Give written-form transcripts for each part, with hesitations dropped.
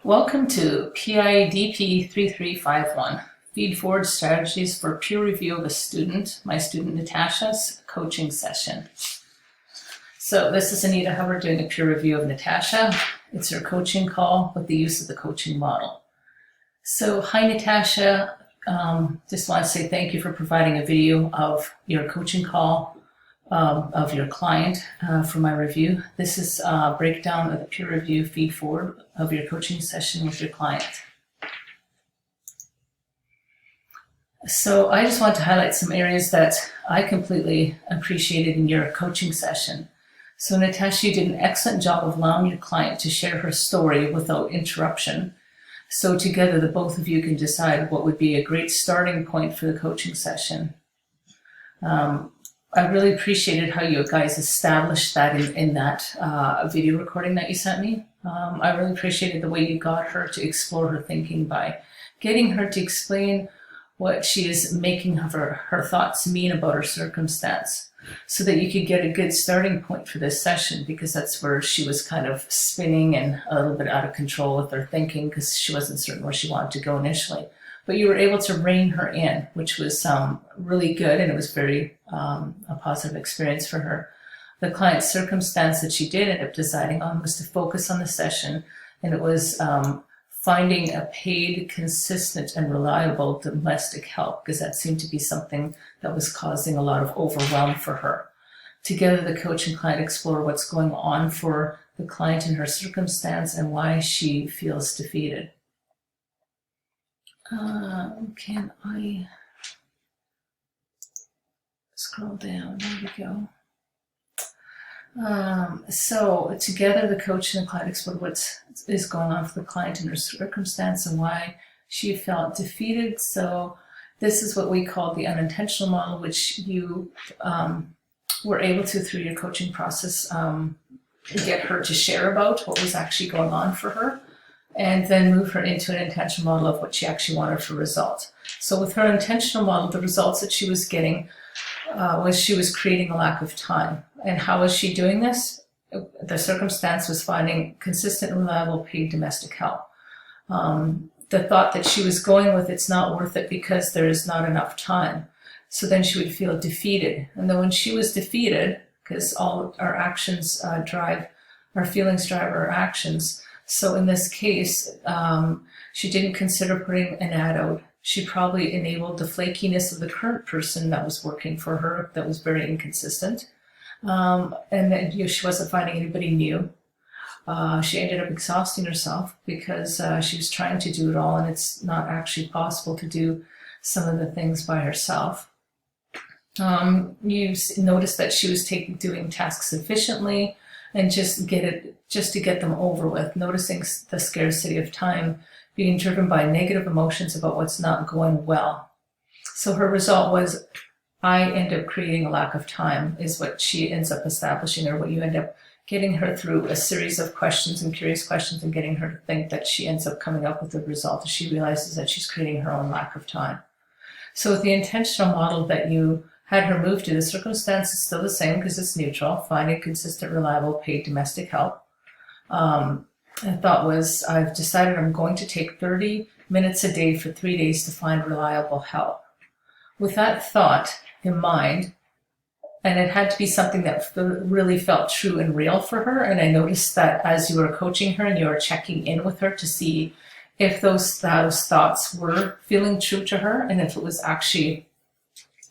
Welcome to PIDP 3351, Feedforward Strategies for Peer Review of a Student, my student Natasha's coaching session. So this is Anita Hubbard doing a peer review of Natasha. It's her coaching call with the use of the coaching model. So hi Natasha, just want to say thank you for providing a video of your coaching call of your client for my review. This is a breakdown of the peer review feed forward of your coaching session with your client. So I just want to highlight some areas that I completely appreciated in your coaching session. So Natasha, you did an excellent job of allowing your client to share her story without interruption. So together the both of you can decide what would be a great starting point for the coaching session. I really appreciated how you guys established that in that video recording that you sent me. I really appreciated the way you got her to explore her thinking by getting her to explain what she is making her thoughts mean about her circumstance, so that you could get a good starting point for this session, because that's where she was kind of spinning and a little bit out of control with her thinking because she wasn't certain where she wanted to go initially. But you were able to rein her in, which was really good, and it was very a positive experience for her. The client's circumstance that she did end up deciding on was to focus on the session, and it was finding a paid, consistent, and reliable domestic help, because that seemed to be something that was causing a lot of overwhelm for her. Together, the coach and client explore what's going on for the client in her circumstance and why she feels defeated. Can I scroll down? There we go. So together the coach and the client explore what is going on for the client in her circumstance and why she felt defeated. So this is what we call the unintentional model, which you were able to, through your coaching process, get her to share about what was actually going on for her, and then move her into an intentional model of what she actually wanted for result. So with her intentional model, the results that she was getting was she was creating a lack of time. And how was she doing this? The circumstance was finding consistent and reliable paid domestic help. The thought that she was going with, it's not worth it because there is not enough time. So then she would feel defeated. And then when she was defeated, because all our actions our feelings drive our actions. So in this case, she didn't consider putting an ad out. She probably enabled the flakiness of the current person that was working for her, that was very inconsistent. And then she wasn't finding anybody new. She ended up exhausting herself because she was trying to do it all, and it's not actually possible to do some of the things by herself. You noticed that she was doing tasks efficiently and just to get them over with, noticing the scarcity of time, being driven by negative emotions about what's not going well. So her result was, I end up creating a lack of time, is what she ends up establishing, or what you end up getting her through a series of questions and curious questions and getting her to think that she ends up coming up with the result as she realizes that she's creating her own lack of time. So with the intentional model that you had her move to, the circumstance is still the same because it's neutral, finding consistent, reliable, paid domestic help. The thought was, I've decided I'm going to take 30 minutes a day for 3 days to find reliable help. With that thought in mind, and it had to be something that really felt true and real for her, and I noticed that as you were coaching her and you were checking in with her to see if those thoughts were feeling true to her, and if it was actually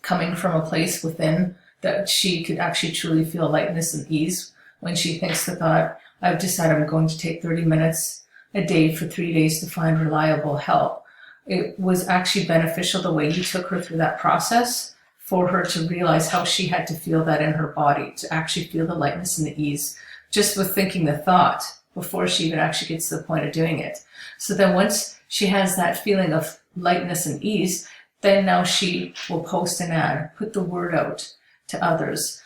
coming from a place within that she could actually truly feel lightness and ease when she thinks the thought, I've decided I'm going to take 30 minutes a day for 3 days to find reliable help. It was actually beneficial the way you took her through that process for her to realize how she had to feel that in her body, to actually feel the lightness and the ease just with thinking the thought before she even actually gets to the point of doing it. So then once she has that feeling of lightness and ease, then now she will post an ad, put the word out to others,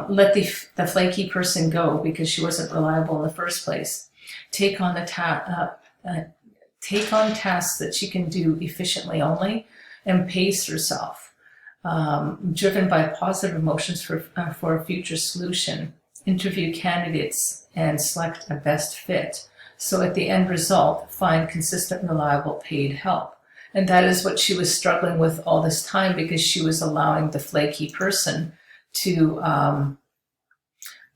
let the flaky person go because she wasn't reliable in the first place. Take on tasks that she can do efficiently only, and pace herself. Driven by positive emotions for a future solution. Interview candidates and select a best fit. So at the end result, find consistent, reliable, paid help. And that is what she was struggling with all this time, because she was allowing the flaky person to,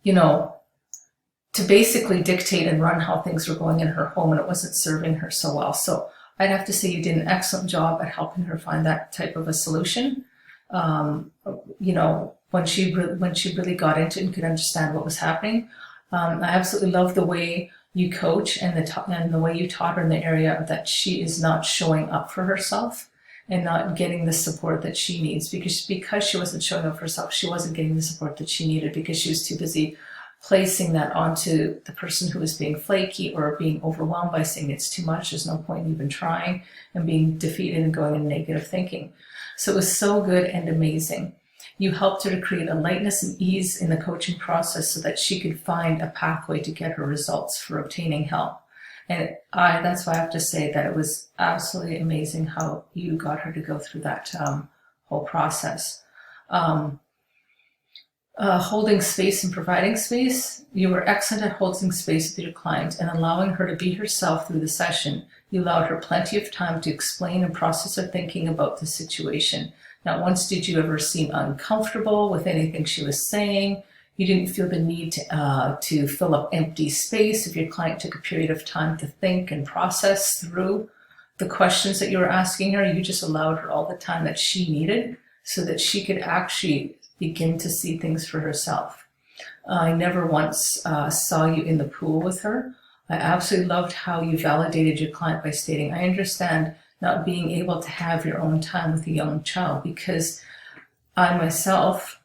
to basically dictate and run how things were going in her home, and it wasn't serving her so well. So I'd have to say you did an excellent job at helping her find that type of a solution. When she really got into it and could understand what was happening. I absolutely love the way you coach and the way you taught her in the area that she is not showing up for herself and not getting the support that she needs, because she wasn't showing up for herself. She wasn't getting the support that she needed because she was too busy placing that onto the person who was being flaky or being overwhelmed by saying it's too much, there's no point in even trying, and being defeated and going in negative thinking. So it was so good and amazing. You helped her to create a lightness and ease in the coaching process so that she could find a pathway to get her results for obtaining help. And that's why I have to say that it was absolutely amazing how you got her to go through that whole process. Holding space and providing space. You were excellent at holding space with your client and allowing her to be herself through the session. You allowed her plenty of time to explain and process her thinking about the situation. Not once did you ever seem uncomfortable with anything she was saying. You didn't feel the need to fill up empty space if your client took a period of time to think and process through the questions that you were asking her. You just allowed her all the time that she needed so that she could actually begin to see things for herself. I never once saw you in the pool with her. I absolutely loved how you validated your client by stating, I understand not being able to have your own time with a young child, because I myself,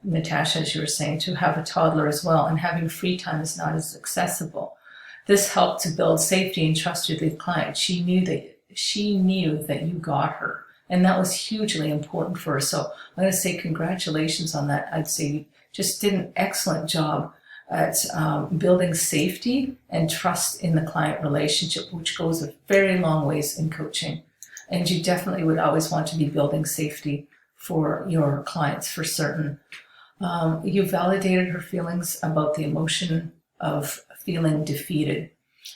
Natasha, as you were saying, to have a toddler as well, and having free time is not as accessible. This helped to build safety and trust with the client. She knew that you got her, and that was hugely important for her. So I'm going to say congratulations on that. I'd say you just did an excellent job at building safety and trust in the client relationship, which goes a very long ways in coaching. And you definitely would always want to be building safety for your clients, for certain. You validated her feelings about the emotion of feeling defeated.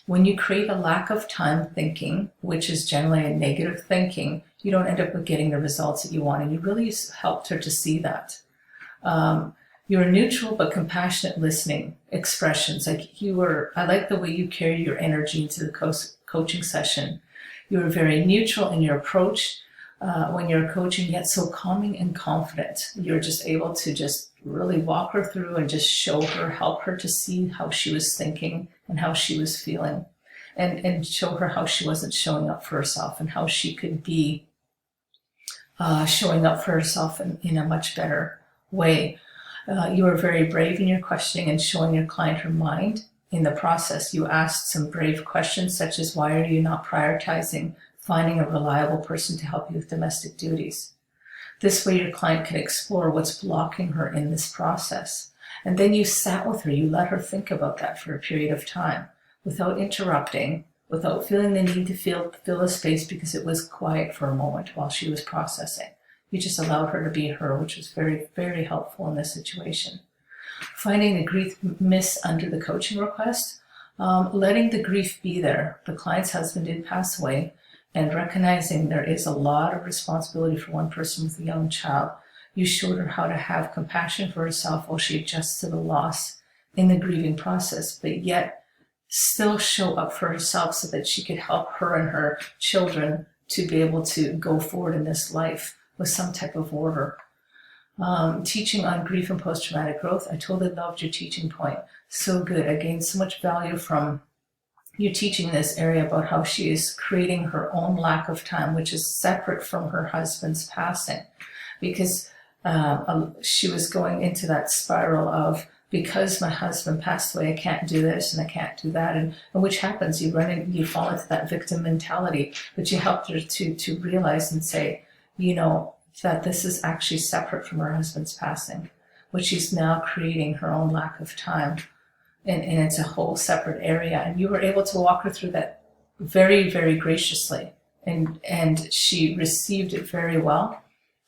When you create a lack of time thinking, which is generally a negative thinking, you don't end up with getting the results that you want. And you really helped her to see that. Your neutral but compassionate listening expressions. I like the way you carry your energy into the coaching session. You were very neutral in your approach when you're coaching, yet so calming and confident. You're just able to just really walk her through and just show her, help her to see how she was thinking and how she was feeling, and show her how she wasn't showing up for herself and how she could be showing up for herself in a much better way. You were very brave in your questioning and showing your client her mind. In the process, you asked some brave questions such as, why are you not prioritizing finding a reliable person to help you with domestic duties? This way your client can explore what's blocking her in this process. And then you sat with her, you let her think about that for a period of time without interrupting, without feeling the need to fill the space because it was quiet for a moment while she was processing. You just allowed her to be her, which was very, very helpful in this situation. Finding the grief miss under the coaching request, letting the grief be there. The client's husband did pass away, and recognizing there is a lot of responsibility for one person with a young child. You showed her how to have compassion for herself while she adjusts to the loss in the grieving process, but yet still show up for herself so that she could help her and her children to be able to go forward in this life with some type of order. Teaching on grief and post-traumatic growth. I totally loved your teaching point. So good. I gained so much value from you teaching this area about how she is creating her own lack of time, which is separate from her husband's passing, because she was going into that spiral of, because my husband passed away, I can't do this and I can't do that, and which happens. You fall into that victim mentality, but you helped her to realize and say, that this is actually separate from her husband's passing, which she's now creating her own lack of time. And it's a whole separate area. And you were able to walk her through that very, very graciously. And she received it very well.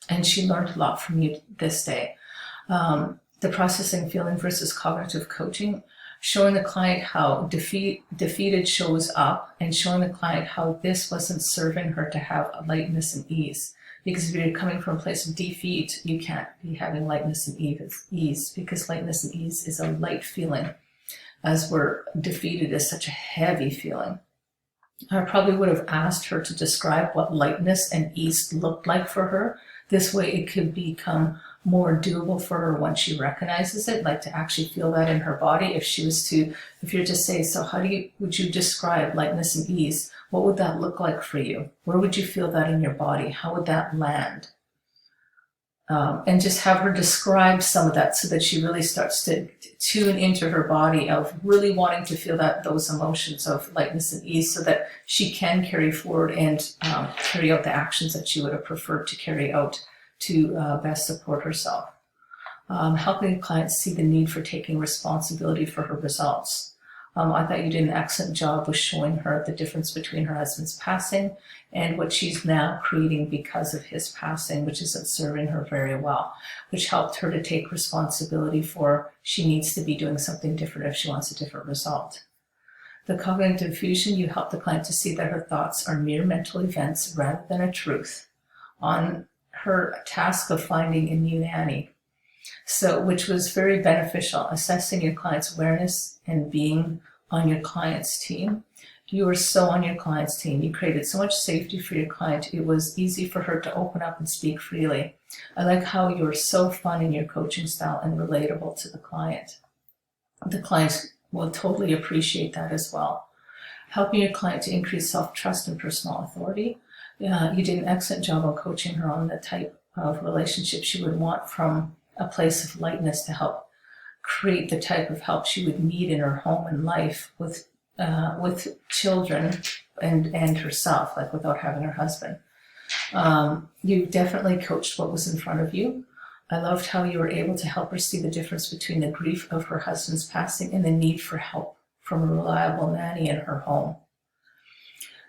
And she learned a lot from you this day. The processing feeling versus cognitive coaching. showing the client how defeated shows up, and showing the client how this wasn't serving her to have lightness and ease. Because if you're coming from a place of defeat, you can't be having lightness and ease, because lightness and ease is a light feeling, as we're defeated is such a heavy feeling. I probably would have asked her to describe what lightness and ease looked like for her. This way it could become more doable for her once she recognizes it, like to actually feel that in her body. If you're to say, so how would you describe lightness and ease? What would that look like for you? Where would you feel that in your body? How would that land? And just have her describe some of that so that she really starts to tune into her body of really wanting to feel those emotions of lightness and ease, so that she can carry forward and carry out the actions that she would have preferred to carry out to best support herself. Helping clients see the need for taking responsibility for her results. I thought you did an excellent job with showing her the difference between her husband's passing and what she's now creating because of his passing, which isn't serving her very well, which helped her to take responsibility for she needs to be doing something different if she wants a different result. The cognitive fusion, you help the client to see that her thoughts are mere mental events rather than a truth on her task of finding a new nanny. So, which was very beneficial, assessing your client's awareness and being on your client's team. You were so on your client's team. You created so much safety for your client. It was easy for her to open up and speak freely. I like how you were so fun in your coaching style and relatable to the client. The clients will totally appreciate that as well. Helping your client to increase self-trust and personal authority. You did an excellent job on coaching her on the type of relationship she would want from a place of lightness to help create the type of help she would need in her home and life with children and herself, like without having her husband. You definitely coached what was in front of you. I loved how you were able to help her see the difference between the grief of her husband's passing and the need for help from a reliable nanny in her home.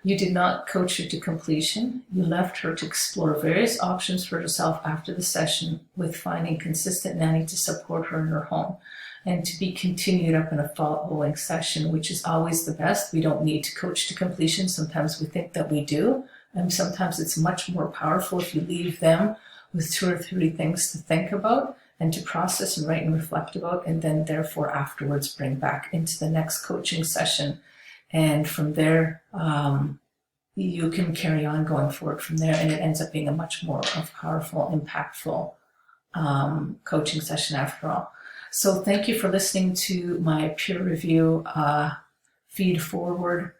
You did not coach her to completion. You left her to explore various options for herself after the session, with finding consistent nanny to support her in her home and to be continued up in a following session, which is always the best. We don't need to coach to completion. Sometimes we think that we do, and sometimes it's much more powerful if you leave them with 2 or 3 things to think about and to process and write and reflect about, and then therefore afterwards bring back into the next coaching session. And from there, you can carry on going forward from there, and it ends up being a much more powerful, impactful coaching session after all. So thank you for listening to my peer review Feedforward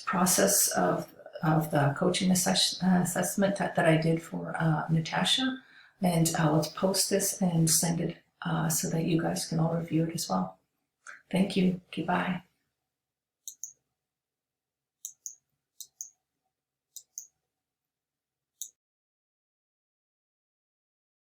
process of the coaching assessment that I did for Natasha. And I will post this and send it so that you guys can all review it as well. Thank you. Goodbye.